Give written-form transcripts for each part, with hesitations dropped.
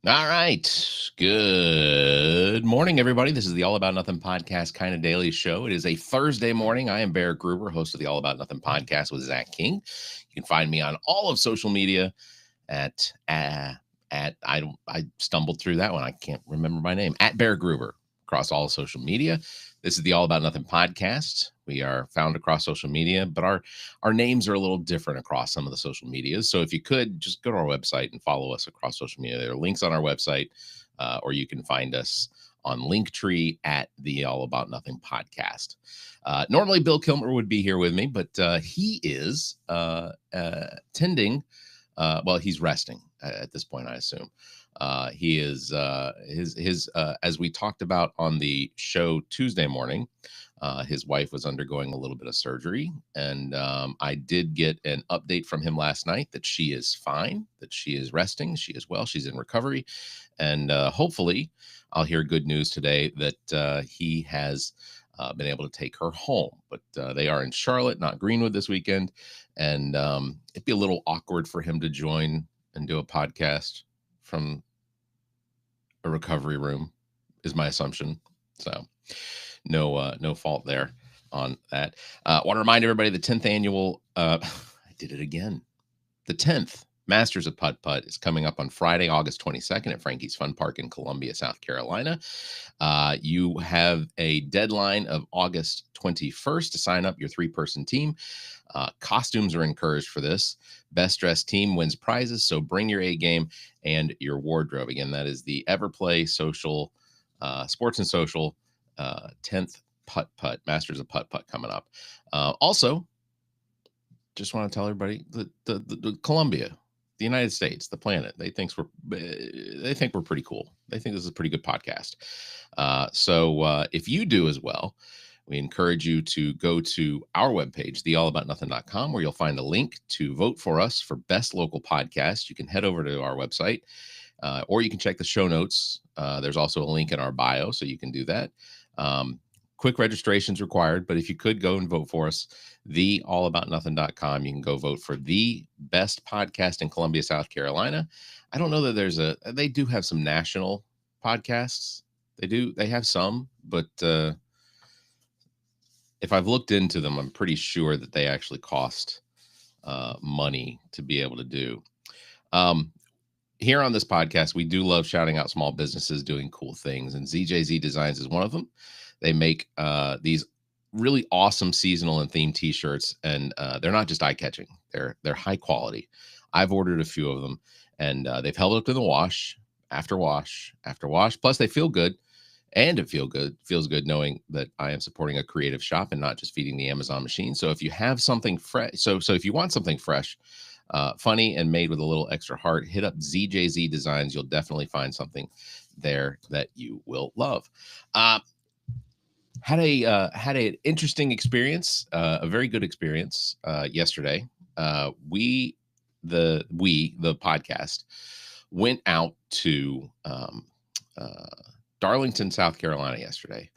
All right. Good morning, everybody. This is the All About Nothing podcast kind of daily show. It is a Thursday morning. I am Barrett Gruber, host of the All About Nothing podcast with Zach King. You can find me on all of social media at I stumbled through that one. I can't remember my name. At Barrett Gruber across all social media. This is the All About Nothing podcast. We are found across social media, but our names are a little different across some of the social medias. So if you could just go to our website and follow us across social media. There are links on our website, or you can find us on Linktree at the All About Nothing podcast. Normally Bill Kilmer would be here with me, but he is tending. He's resting at this point, I assume. He is as we talked about on the show Tuesday morning. His wife was undergoing a little bit of surgery, and I did get an update from him last night that she is fine, that she is resting, she is well, she's in recovery, and hopefully I'll hear good news today that he has been able to take her home. But they are in Charlotte, not Greenwood, this weekend, and it'd be a little awkward for him to join and do a podcast from a recovery room, is my assumption. So no fault there on that. Want to remind everybody the 10th annual, I did it again, the 10th Masters of Putt Putt is coming up on Friday, August 22nd at Frankie's Fun Park in Columbia, South Carolina. You have a deadline of August 21st to sign up your 3-person team. Costumes are encouraged for this. Best dressed team wins prizes, so bring your A game and your wardrobe. Again, that is the Everplay Social, Sports and Social 10th Putt Putt, Masters of Putt Putt coming up. Also, just want to tell everybody the Columbia, the United States, the planet, they think we're pretty cool. They think this is a pretty good podcast. So if you do as well, we encourage you to go to our webpage, theallaboutnothing.com, where you'll find a link to vote for us for best local podcast. You can head over to our website, or you can check the show notes. There's also a link in our bio, so you can do that. Quick registration's required, but if you could go and vote for us, theallaboutnothing.com, you can go vote for the best podcast in Columbia, South Carolina. I don't know that they do have some national podcasts. They have some, but if I've looked into them, I'm pretty sure that they actually cost money to be able to do. Here on this podcast, we do love shouting out small businesses doing cool things, and ZJZ Designs is one of them. They make these really awesome seasonal and themed t-shirts, and they're not just eye-catching. They're high quality. I've ordered a few of them, and they've held up to the wash after wash after wash. Plus, they feel good, and it feels good knowing that I am supporting a creative shop and not just feeding the Amazon machine. So if you have something fresh, so if you want something fresh, funny, and made with a little extra heart, hit up ZJZ Designs. You'll definitely find something there that you will love. Had an interesting experience, a very good experience yesterday. The podcast went out to Darlington, South Carolina yesterday.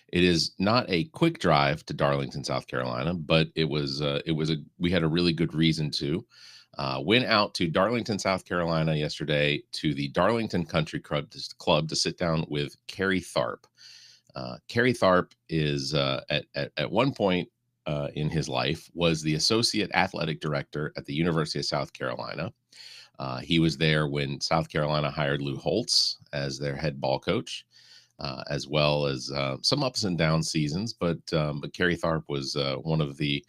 It is not a quick drive to Darlington, South Carolina, but we had a really good reason to. Went out to Darlington, South Carolina yesterday to the Darlington Country Club to sit down with Kerry Tharp. Kerry Tharp is at one point in his life was the associate athletic director at the University of South Carolina. He was there when South Carolina hired Lou Holtz as their head ball coach, as well as some ups and down seasons. But Kerry Tharp was one of the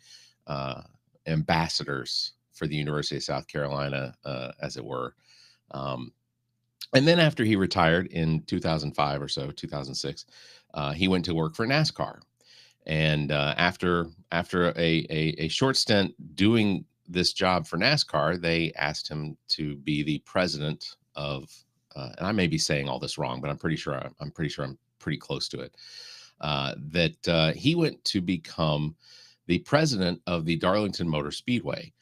ambassadors for the University of South Carolina, as it were. And then after he retired in 2005 or so, 2006, he went to work for NASCAR. And after a short stint doing this job for NASCAR, they asked him to be the president of, and I may be saying all this wrong, but I'm pretty sure I'm pretty close to it. That he went to become the president of the Darlington Motor Speedway,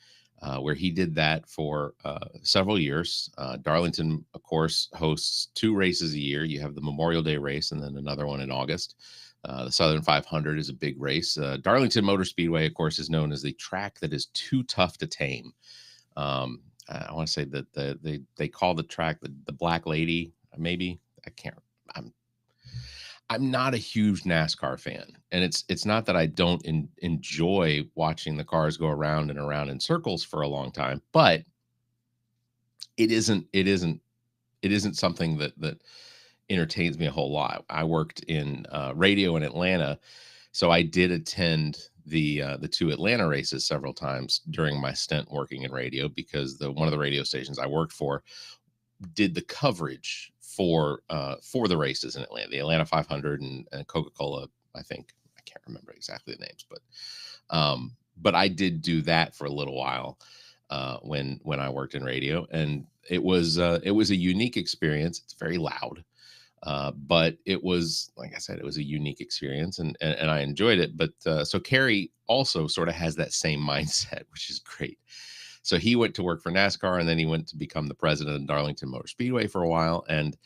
where he did that for several years. Darlington, of course, hosts 2 races a year. You have the Memorial Day race and then another one in August. The Southern 500 is a big race. Darlington Motor Speedway, of course, is known as the track that is too tough to tame. I want to say that they call the track the Black Lady. Maybe I can't. I'm I'm not a huge NASCAR fan, and it's not that I don't enjoy watching the cars go around and around in circles for a long time, but it isn't something that entertains me a whole lot. I worked in radio in Atlanta, so I did attend the two Atlanta races several times during my stint working in radio because the one of the radio stations I worked for did the coverage for the races in Atlanta, the Atlanta 500 and Coca-Cola. I think I can't remember exactly the names, but I did do that for a little while when I worked in radio, and it was a unique experience. It's very loud, but it was, like I said, it was a unique experience, and I enjoyed it. But so Kerry also sort of has that same mindset, which is great. So he went to work for NASCAR, and then he went to become the president of Darlington Motor Speedway for a while, and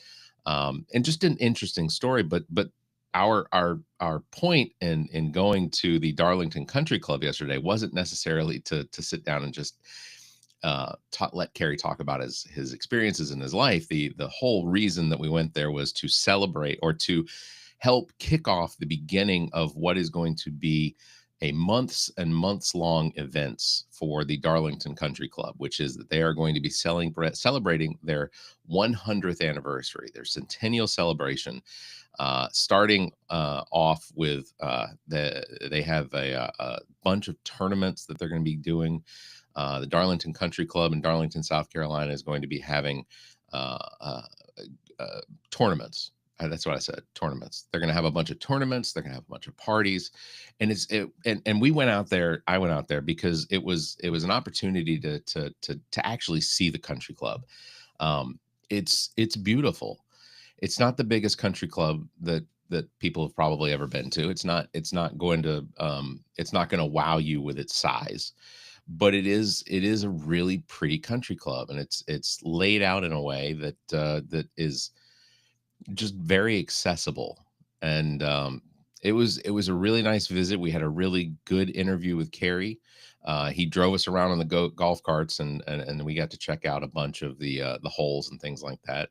just an interesting story. But our point in going to the Darlington Country Club yesterday wasn't necessarily to sit down and just let Kerry talk about his experiences in his life. The whole reason that we went there was to celebrate or to help kick off the beginning of what is going to be a months and months long events for the Darlington Country Club, which is that they are going to be celebrating their 100th anniversary, their centennial celebration, starting off with they have a bunch of tournaments that they're going to be doing. The Darlington Country Club in Darlington, South Carolina, is going to be having uh, uh, tournaments. That's what I said. Tournaments. They're going to have a bunch of tournaments. They're going to have a bunch of parties, and we went out there. I went out there because it was an opportunity to actually see the country club. It's beautiful. It's not the biggest country club that people have probably ever been to. It's not going to wow you with its size, but it is a really pretty country club, and it's laid out in a way that is just very accessible. And it was a really nice visit. We had a really good interview with Kerry. He drove us around on the golf carts, and we got to check out a bunch of the holes and things like that.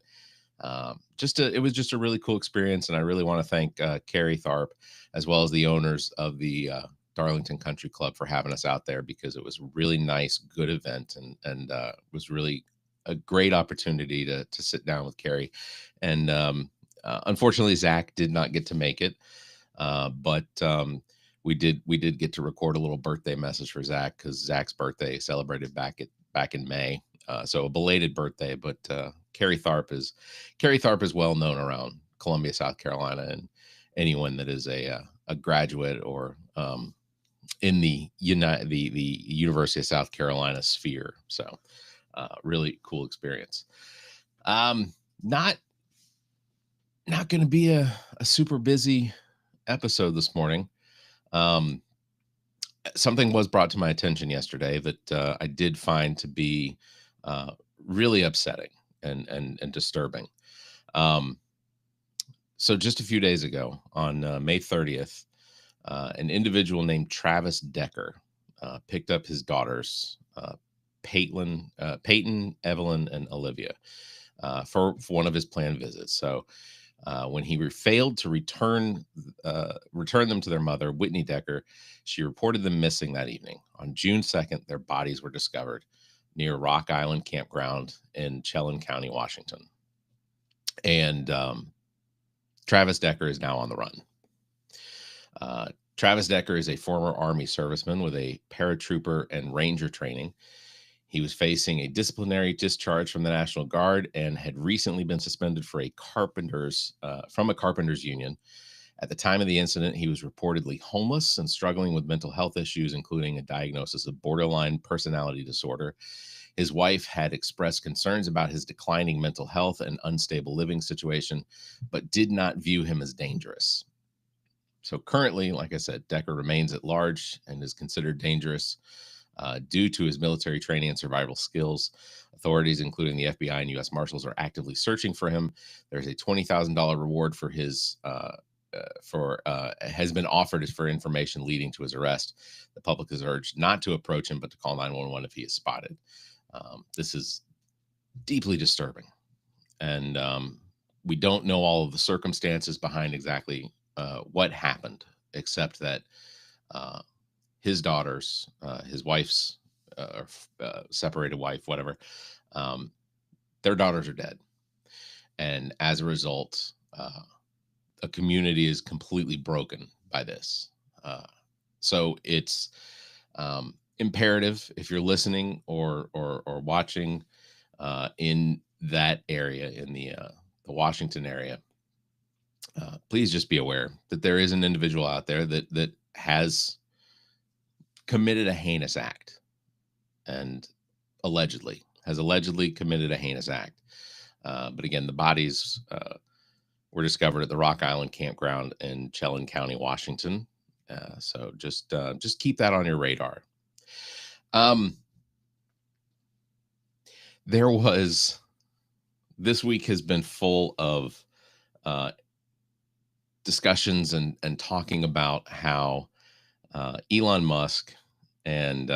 It was just a really cool experience, and I really want to thank Kerry Tharp as well as the owners of the Darlington Country Club for having us out there, because it was a really nice, good event, and was really a great opportunity to sit down with Kerry. And unfortunately, Zach did not get to make it, but we did get to record a little birthday message for Zach, because Zach's birthday celebrated back in May. So a belated birthday, but Kerry Tharp is well known around Columbia, South Carolina, and anyone that is a graduate or in the University of South Carolina sphere. So really cool experience. Not going to be a super busy episode this morning. Something was brought to my attention yesterday that I did find to be really upsetting and disturbing. Um, so just a few days ago, on May 30th, an individual named Travis Decker picked up his daughters, Peyton, Evelyn, and Olivia, for one of his planned visits. So when he failed to return them to their mother, Whitney Decker, she reported them missing that evening. On June 2nd, their bodies were discovered near Rock Island Campground in Chelan County, Washington. And Travis Decker is now on the run. Travis Decker is a former Army serviceman with a paratrooper and ranger training. He was facing a disciplinary discharge from the National Guard and had recently been suspended from a carpenter's union. At the time of the incident, he was reportedly homeless and struggling with mental health issues, including a diagnosis of borderline personality disorder. His wife had expressed concerns about his declining mental health and unstable living situation, but did not view him as dangerous. So currently, like I said, Decker remains at large and is considered dangerous due to his military training and survival skills. Authorities, including the FBI and U.S. Marshals, are actively searching for him. There's a $20,000 reward for has been offered for information leading to his arrest. The public is urged not to approach him, but to call 911 if he is spotted. This is deeply disturbing. And we don't know all of the circumstances behind exactly what happened, except that uh, his daughters, his wife's separated wife, whatever, um, their daughters are dead. And as a result, a community is completely broken by this. Uh, so it's imperative, if you're listening or watching in that area, in the Washington area, please just be aware that there is an individual out there that has committed a heinous act, and allegedly committed a heinous act. But again, the bodies were discovered at the Rock Island campground in Chelan County, Washington. So just keep that on your radar. Um, this week has been full of discussions and talking about how Elon Musk and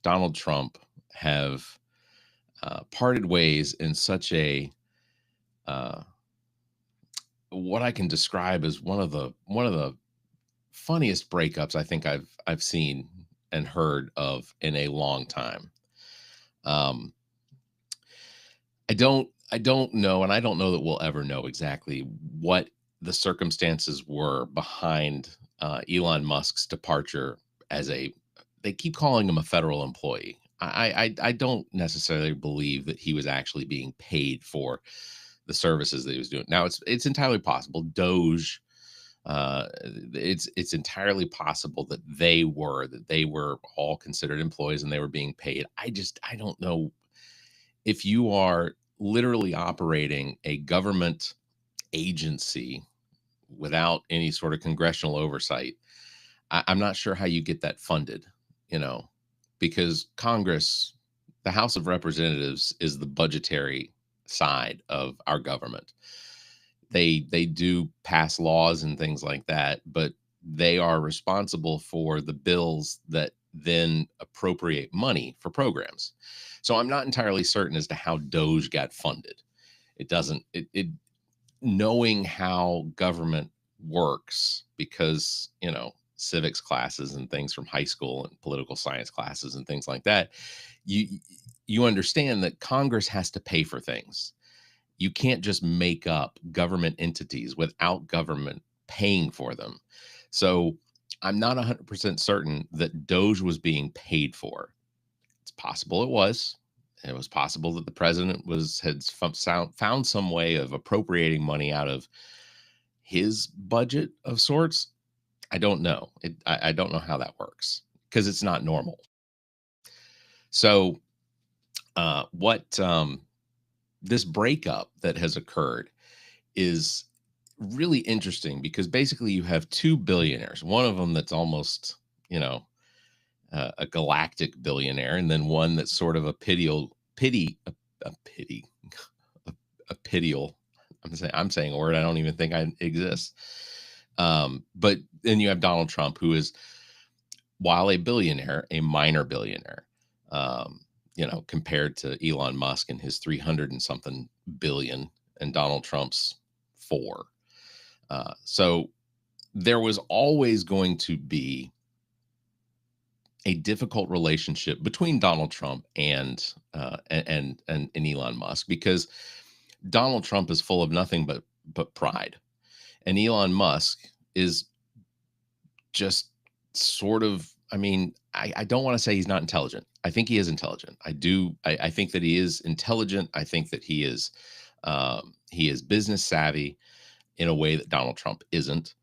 Donald Trump have parted ways in such a what I can describe as one of the funniest breakups I think I've seen and heard of in a long time. I don't know, and I don't know that we'll ever know exactly what the circumstances were behind Elon Musk's departure as a. They keep calling him a federal employee. I don't necessarily believe that he was actually being paid for the services that he was doing. Now it's entirely possible. Doge, it's entirely possible that they were all considered employees and they were being paid. I don't know if you are literally operating a government agency without any sort of congressional oversight. I'm not sure how you get that funded, you know, because Congress, the House of Representatives, is the budgetary side of our government. They do pass laws and things like that, but they are responsible for the bills that then appropriate money for programs. So I'm not entirely certain as to how Doge got funded. It doesn't it knowing how government works, because civics classes and things from high school and political science classes and things like that, you understand that Congress has to pay for things. You can't just make up government entities without government paying for them. So I'm not 100% certain that Doge was being paid for. It's possible it was. It was possible that the president found some way of appropriating money out of his budget of sorts. I don't know. I don't know how that works because it's not normal. So, what this breakup that has occurred is really interesting because basically you have two billionaires. One of them that's almost, a galactic billionaire, and then one that's sort of a pity, a pity, a pitial. I'm saying a word I don't even think I exist. But then you have Donald Trump, who is, while a billionaire, a minor billionaire, compared to Elon Musk and his 300 and something billion and Donald Trump's 4. So there was always going to be a difficult relationship between Donald Trump and Elon Musk, because Donald Trump is full of nothing but pride, and Elon Musk is just sort of. I mean, I don't want to say he's not intelligent. I think he is intelligent. I do. I think that he is intelligent. I think that he is business savvy in a way that Donald Trump isn't,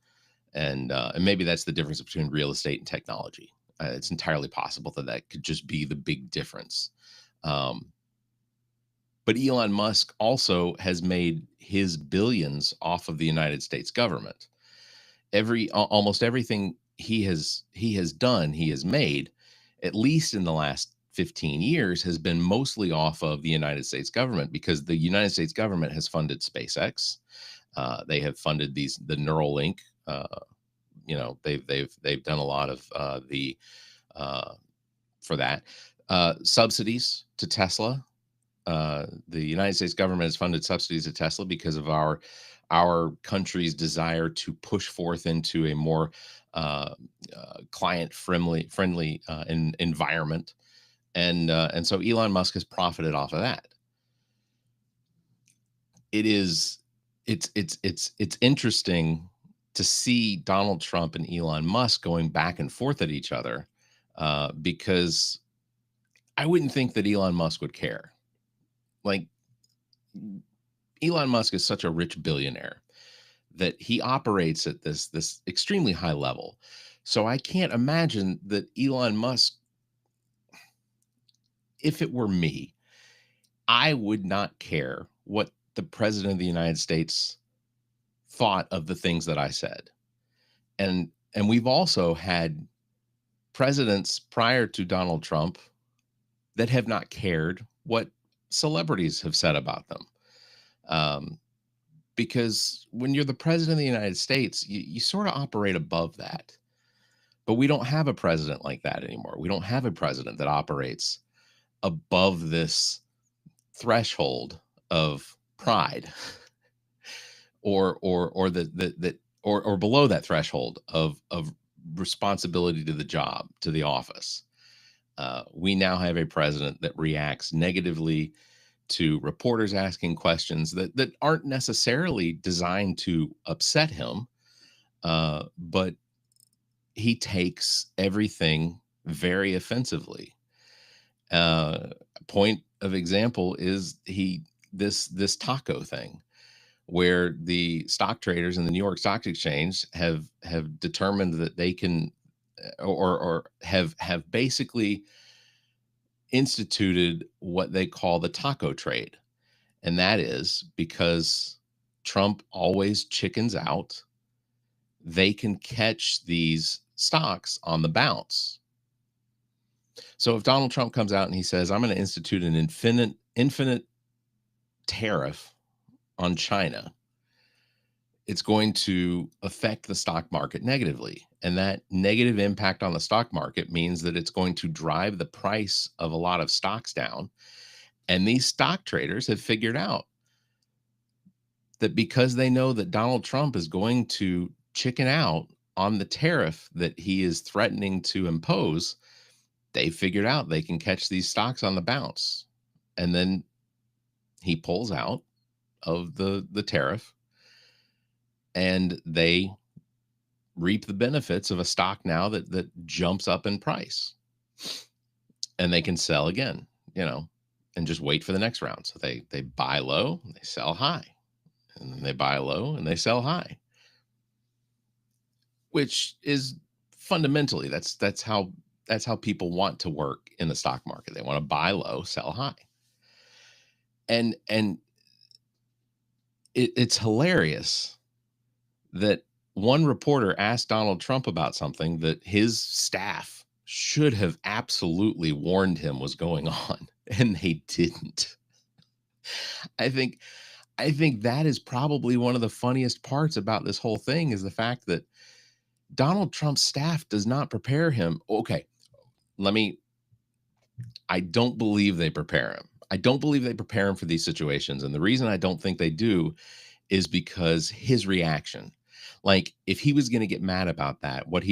and maybe that's the difference between real estate and technology. It's entirely possible that could just be the big difference. But Elon Musk also has made his billions off of the United States government. Almost everything he has done, he has made, at least in the last 15 years, has been mostly off of the United States government, because the United States government has funded SpaceX. They have funded the Neuralink. They've done a lot of for that. Subsidies to Tesla. The United States government has funded subsidies to Tesla because of our country's desire to push forth into a more uh, client friendly environment, and so Elon Musk has profited off of that. It is it's interesting to see Donald Trump and Elon Musk going back and forth at each other, because I wouldn't think that Elon Musk would care. Like, Elon Musk is such a rich billionaire that he operates at this extremely high level. So I can't imagine that Elon Musk, if it were me, I would not care what the president of the United States thought of the things that I said. And we've also had presidents prior to Donald Trump that have not cared what celebrities have said about them. Um, because when you're the president of the United States, you sort of operate above that. But we don't have a president like that anymore. We don't have a president that operates above this threshold of pride, or that or below that threshold of responsibility to the job, to the office. We now have a president that reacts negatively to reporters asking questions that aren't necessarily designed to upset him, but he takes everything very offensively. Point of example is this taco thing, where the stock traders in the New York Stock Exchange have determined that they can, or have basically instituted what they call the taco trade. And that is because Trump always chickens out, they can catch these stocks on the bounce. So if Donald Trump comes out and he says, I'm going to institute an infinite tariff on China, it's going to affect the stock market negatively. And that negative impact on the stock market means that it's going to drive the price of a lot of stocks down. And these stock traders have figured out that because they know that Donald Trump is going to chicken out on the tariff that he is threatening to impose, they figured out they can catch these stocks on the bounce. And then he pulls out of the tariff, and they reap the benefits of a stock now that jumps up in price, and they can sell again, and just wait for the next round. So they buy low and they sell high, and then they buy low and they sell high, which is fundamentally that's how people want to work in the stock market. They want to buy low, sell high. And it's hilarious that one reporter asked Donald Trump about something that his staff should have absolutely warned him was going on, and they didn't. I think that is probably one of the funniest parts about this whole thing, is the fact that Donald Trump's staff does not prepare him. Okay, I don't believe they prepare him. I don't believe they prepare him for these situations. And the reason I don't think they do is because his reaction. Like, if he was going to get mad about that, what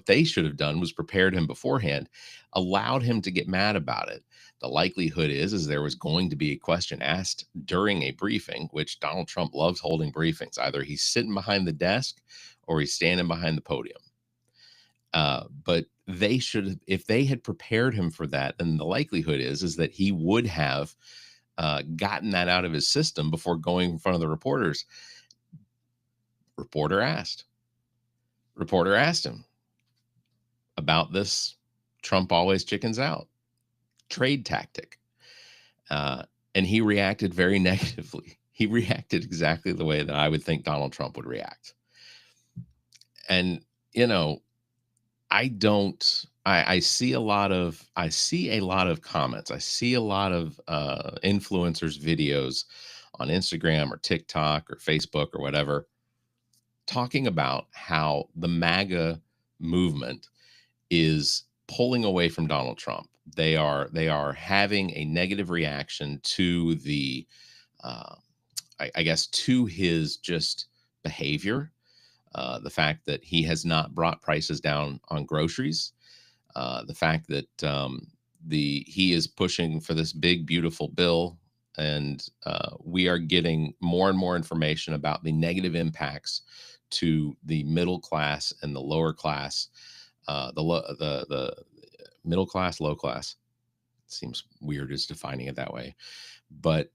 they should have done was prepared him beforehand, allowed him to get mad about it. The likelihood is there was going to be a question asked during a briefing, which Donald Trump loves holding briefings. Either he's sitting behind the desk or he's standing behind the podium. But they should, if they had prepared him for that, then the likelihood is that he would have gotten that out of his system before going in front of the reporters. Reporter asked him about this Trump always chickens out trade tactic. And he reacted very negatively. He reacted exactly the way that I would think Donald Trump would react. And, I see a lot of comments. I see a lot of influencers videos on Instagram or TikTok or Facebook or whatever, talking about how the MAGA movement is pulling away from Donald Trump. They are having a negative reaction to the uh, I guess to his just behavior, the fact that he has not brought prices down on groceries, the fact that the he is pushing for this big beautiful bill, and we are getting more and more information about the negative impacts to the middle class and the lower class, the middle class, low class. Seems weird as defining it that way, but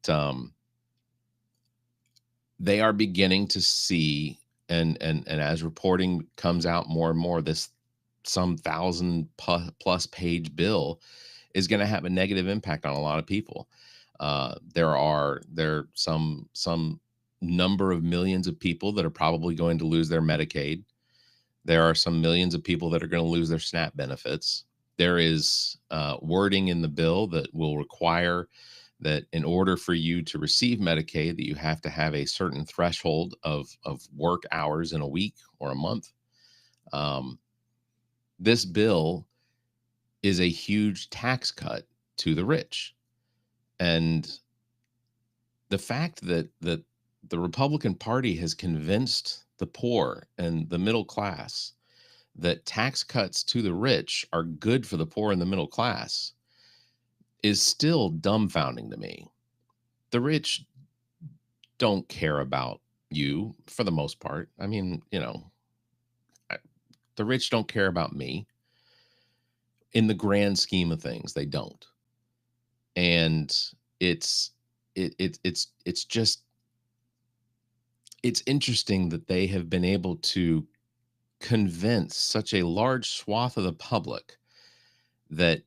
they are beginning to see, and as reporting comes out more and more, this some thousand plus page bill is going to have a negative impact on a lot of people. There some number of millions of people that are probably going to lose their Medicaid. There are some millions of people that are going to lose their SNAP benefits. There is wording in the bill that will require that in order for you to receive Medicaid, that you have to have a certain threshold of work hours in a week or a month. Um, this bill is a huge tax cut to the rich, and the fact that the Republican Party has convinced the poor and the middle class that tax cuts to the rich are good for the poor and the middle class is still dumbfounding to me. The rich don't care about you for the most part. I mean, I- the rich don't care about me in the grand scheme of things. They don't, and it's it's just it's interesting that they have been able to convince such a large swath of the public that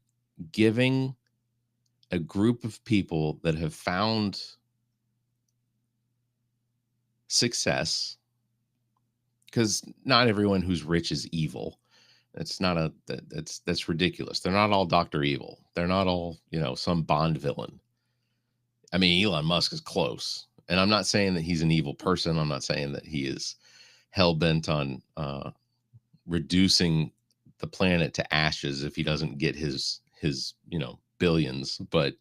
giving a group of people that have found success, because not everyone who's rich is evil. It's not a that's ridiculous. They're not all Dr. Evil. They're not all, some Bond villain. I mean, Elon Musk is close. And I'm not saying that he's an evil person. I'm not saying that he is hell bent on reducing the planet to ashes if he doesn't get his billions. But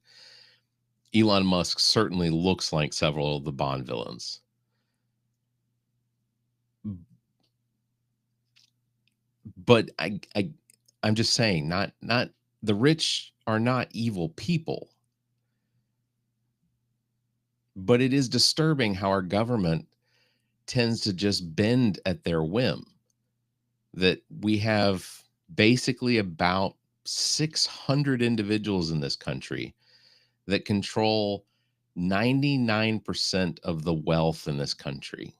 Elon Musk certainly looks like several of the Bond villains. But I'm just saying, not the rich are not evil people, but it is disturbing how our government tends to just bend at their whim. That we have basically about 600 individuals in this country that control 99% of the wealth in this country.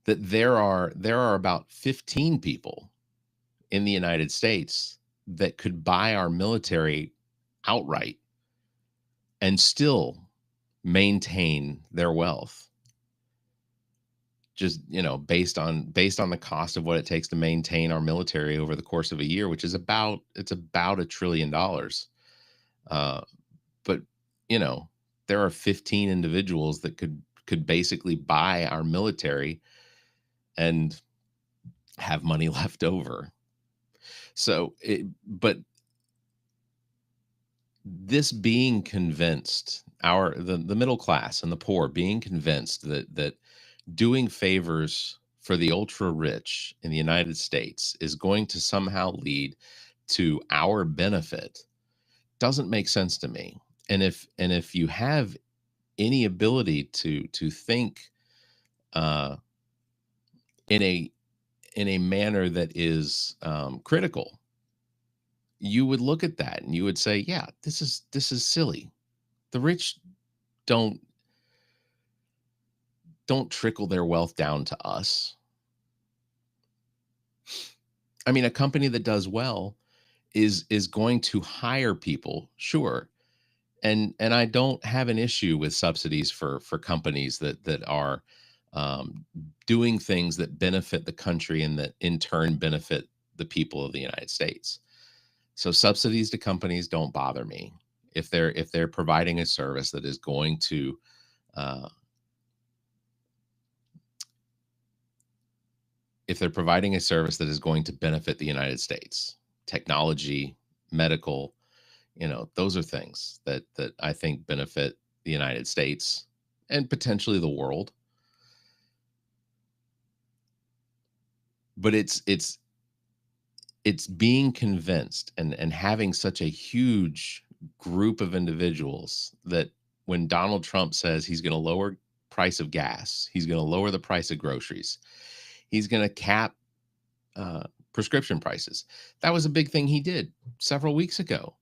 That there are about 15 people in the United States that could buy our military outright and still maintain their wealth, just based on the cost of what it takes to maintain our military over the course of a year, which is about $1 trillion. uh, but you know there are 15 individuals that could basically buy our military and have money left over. But this being convinced, the middle class and the poor being convinced that doing favors for the ultra rich in the United States is going to somehow lead to our benefit doesn't make sense to me. And if you have any ability to think uh, in a manner that is critical, you would look at that and you would say, yeah, this is silly. The rich don't don't trickle their wealth down to us. I mean, a company that does well is going to hire people, sure. And I don't have an issue with subsidies for companies that are doing things that benefit the country and that in turn benefit the people of the United States. So subsidies to companies don't bother me if they're providing a service that is going to uh, if they're providing a service that is going to benefit the United States, technology, medical, those are things that I think benefit the United States and potentially the world. But it's being convinced and having such a huge group of individuals that when Donald Trump says he's going to lower price of gas, he's going to lower the price of groceries, he's going to cap prescription prices. That was a big thing he did several weeks ago.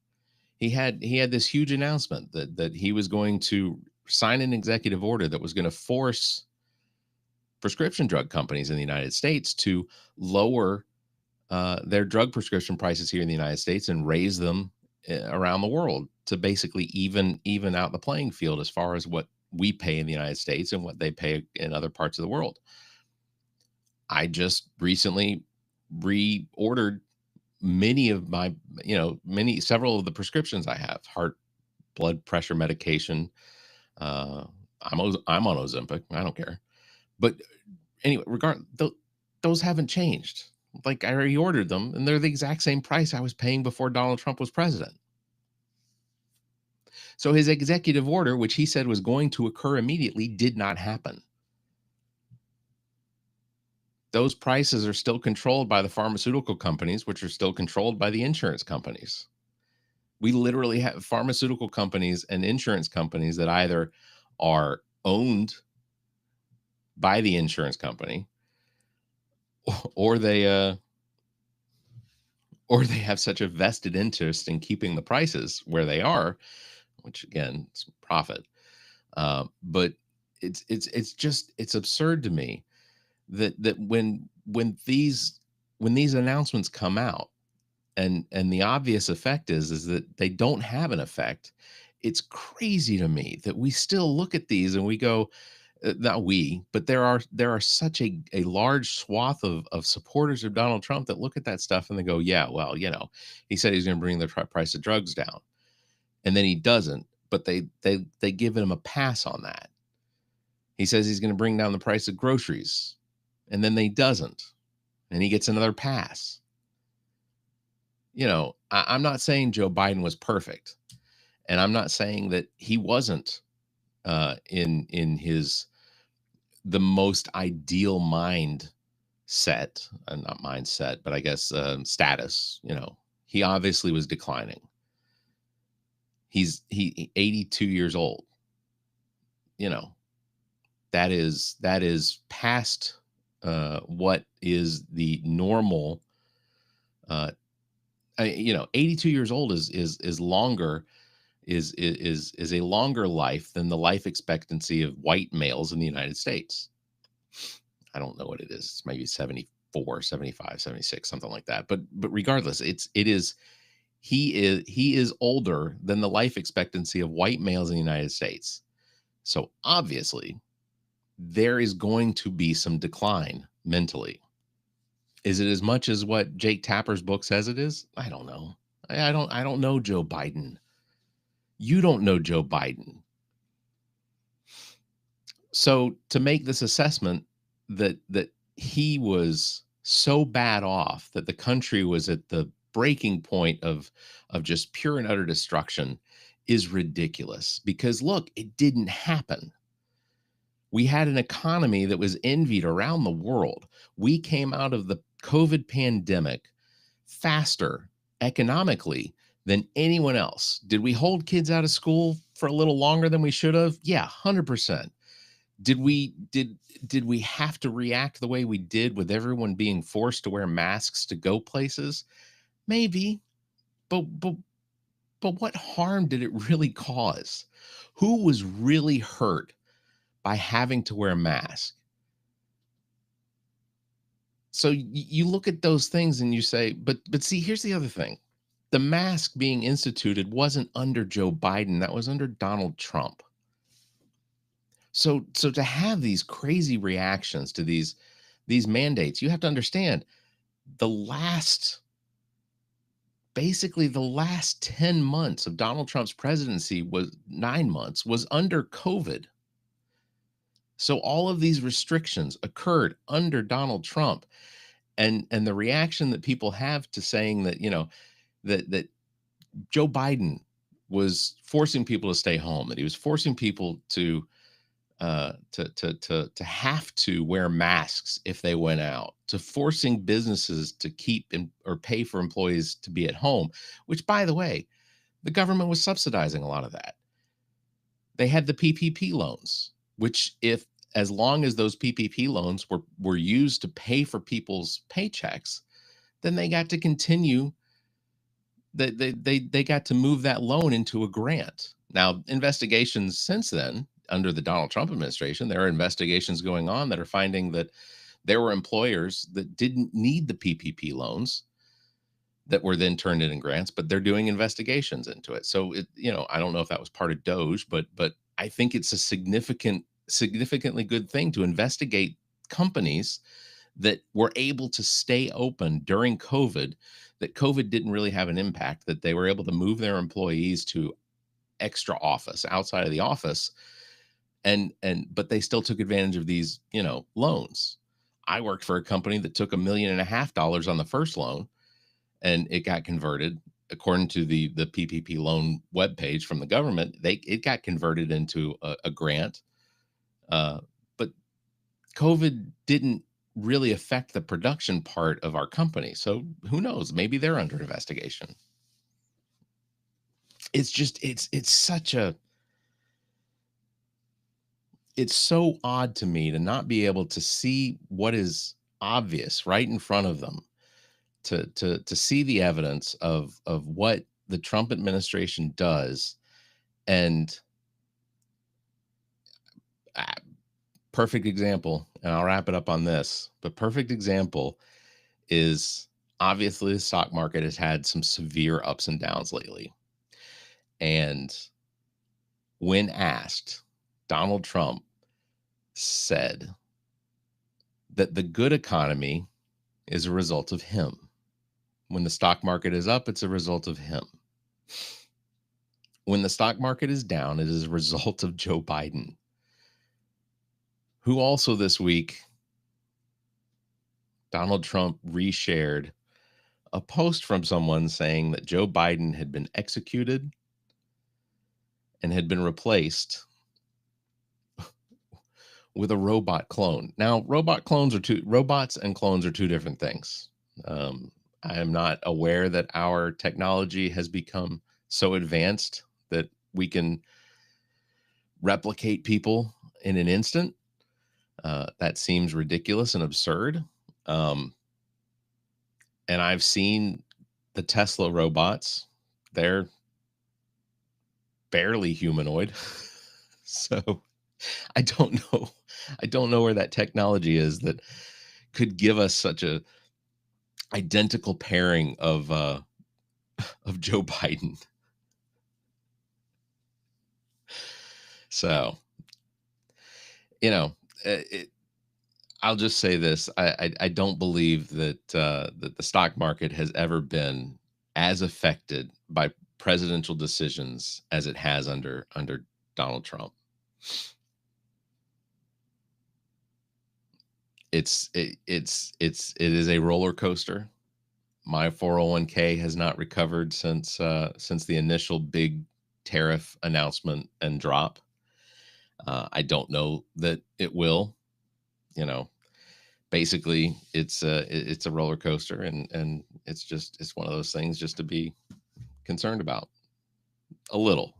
He had this huge announcement that he was going to sign an executive order that was going to force prescription drug companies in the United States to lower their drug prescription prices here in the United States and raise them around the world to basically even out the playing field as far as what we pay in the United States and what they pay in other parts of the world. I just recently reordered many of my, several of the prescriptions I have, heart, blood pressure medication. I'm on Ozempic. I don't care. But anyway, those haven't changed. Like, I already ordered them and they're the exact same price I was paying before Donald Trump was president. So his executive order, which he said was going to occur immediately, did not happen. Those prices are still controlled by the pharmaceutical companies, which are still controlled by the insurance companies. We literally have pharmaceutical companies and insurance companies that either are owned by the insurance company or they have such a vested interest in keeping the prices where they are, which again, it's profit. But it's absurd to me that when these announcements come out and the obvious effect is that they don't have an effect. It's crazy to me that we still look at these and we go, not we, but there are such a large swath of supporters of Donald Trump that look at that stuff and they go, yeah, well, he said he's going to bring the price of drugs down, and then he doesn't. But they give him a pass on that. He says he's going to bring down the price of groceries, and then they doesn't, and he gets another pass. I'm not saying Joe Biden was perfect, and I'm not saying that he wasn't in his the most ideal mind set, not mindset, but I guess status. He obviously was declining. He 82 years old. That is past what is the normal. 82 years old is longer, is a longer life than the life expectancy of white males in the United States. I don't know what it is. It's maybe 74, 75, 76, something like that. But regardless, he is older than the life expectancy of white males in the United States. So obviously there is going to be some decline mentally. Is it as much as what Jake Tapper's book says it is? I don't know. I don't know Joe Biden. You don't know Joe Biden. So to make this assessment that he was so bad off, that the country was at the breaking point of just pure and utter destruction, is ridiculous. Because look, it didn't happen. We had an economy that was envied around the world. We came out of the COVID pandemic faster economically than anyone else. Did we hold kids out of school for a little longer than we should have? Yeah, 100%. Did we have to react the way we did with everyone being forced to wear masks to go places? Maybe. But what harm did it really cause? Who was really hurt by having to wear a mask? So you look at those things and you say, but see, here's the other thing. The mask being instituted wasn't under Joe Biden. That was under Donald Trump. So to have these crazy reactions to these mandates, you have to understand basically the last 10 months of Donald Trump's presidency, was 9 months, was under COVID. So all of these restrictions occurred under Donald Trump. And the reaction that people have to saying that, that Joe Biden was forcing people to stay home, that he was forcing people to have to wear masks if they went out, to forcing businesses to keep or pay for employees to be at home, which, by the way, the government was subsidizing a lot of that. They had the PPP loans, which, if as long as those PPP loans were used to pay for people's paychecks, then they got to continue. They got to move that loan into a grant. Now, investigations since then, under the Donald Trump administration, there are investigations going on that are finding that there were employers that didn't need the PPP loans that were then turned in grants, but they're doing investigations into it. So I don't know if that was part of Doge, but I think it's a significantly good thing to investigate companies that were able to stay open during COVID, that COVID didn't really have an impact, that they were able to move their employees to extra office outside of the office, but they still took advantage of these, loans. I worked for a company that took $1.5 million on the first loan, and it got converted according to the PPP loan webpage from the government. It got converted into a grant, but COVID didn't really affect the production part of our company. So who knows? Maybe they're under investigation. It's just it's so odd to me to not be able to see what is obvious right in front of them, to see the evidence of what the Trump administration does. And uh, perfect example, and I'll wrap it up on this, but perfect example is, obviously the stock market has had some severe ups and downs lately. And when asked, Donald Trump said that the good economy is a result of him. When the stock market is up, it's a result of him. When the stock market is down, it is a result of Joe Biden, who also this week, Donald Trump reshared a post from someone saying that Joe Biden had been executed and had been replaced with a robot clone. Now, robots and clones are two different things. I am not aware that our technology has become so advanced that we can replicate people in an instant. That seems ridiculous and absurd. And I've seen the Tesla robots. They're barely humanoid. So I don't know. I don't know where that technology is that could give us such a identical pairing of Joe Biden. So, I'll just say this: I don't believe that that the stock market has ever been as affected by presidential decisions as it has under Donald Trump. It is a roller coaster. My 401k has not recovered since the initial big tariff announcement and drop. I don't know that it will. Basically, it's a roller coaster, and it's one of those things just to be concerned about a little.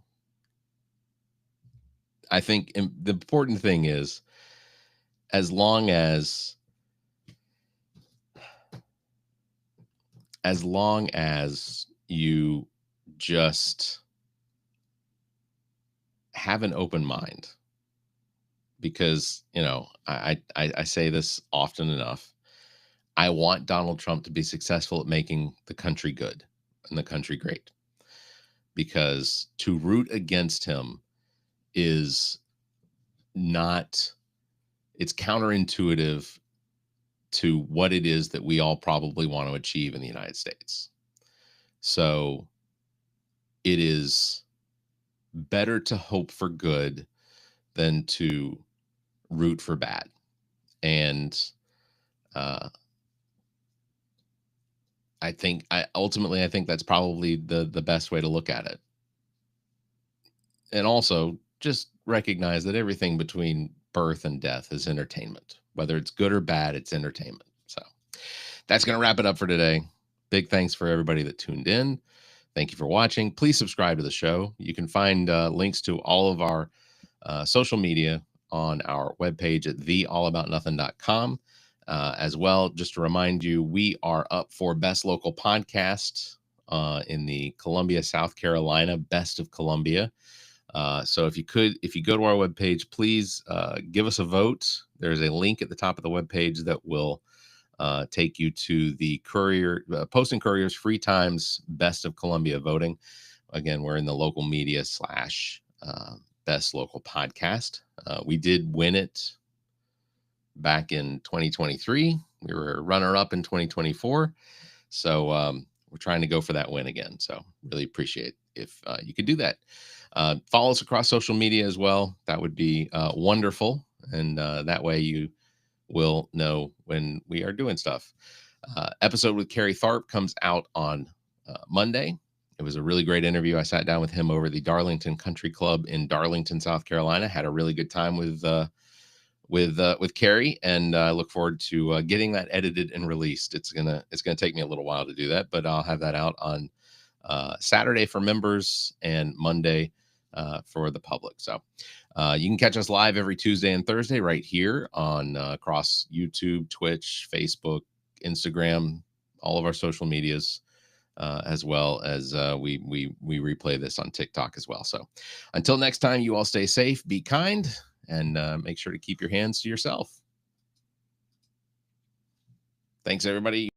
I think the important thing is, as long as you just have an open mind, because I say this often enough. I want Donald Trump to be successful at making the country good and the country great, because to root against him is not, it's counterintuitive to what it is that we all probably want to achieve in the United States. So it is better to hope for good than to root for bad. And I think I think that's probably the best way to look at it. And also just recognize that everything between birth and death is entertainment. Whether it's good or bad, it's entertainment. So that's going to wrap it up for today. Big thanks for everybody that tuned in. Thank you for watching. Please subscribe to the show. You can find links to all of our social media on our webpage at theallaboutnothing.com. As well, just to remind you, we are up for Best Local Podcast in the Columbia, South Carolina, Best of Columbia. So if you go to our webpage, please give us a vote. There's a link at the top of the webpage that will take you to the Post and Courier's Free Times Best of Columbia voting. Again, we're in the local media / Best Local Podcast. We did win it back in 2023. We were runner-up in 2024. So we're trying to go for that win again. So really appreciate if you could do that. Follow us across social media as well. That would be wonderful. And that way you will know when we are doing stuff. Episode with Kerry Tharp comes out on Monday. It was a really great interview. I sat down with him over the Darlington Country Club in Darlington, South Carolina. Had a really good time with Kerry, and I look forward to getting that edited and released. It's gonna take me a little while to do that, but I'll have that out on Saturday for members and Monday for the public. So you can catch us live every Tuesday and Thursday right here on across YouTube, Twitch, Facebook, Instagram, all of our social medias. As well as we replay this on TikTok as well. So until next time, you all stay safe, be kind, and make sure to keep your hands to yourself. Thanks, everybody.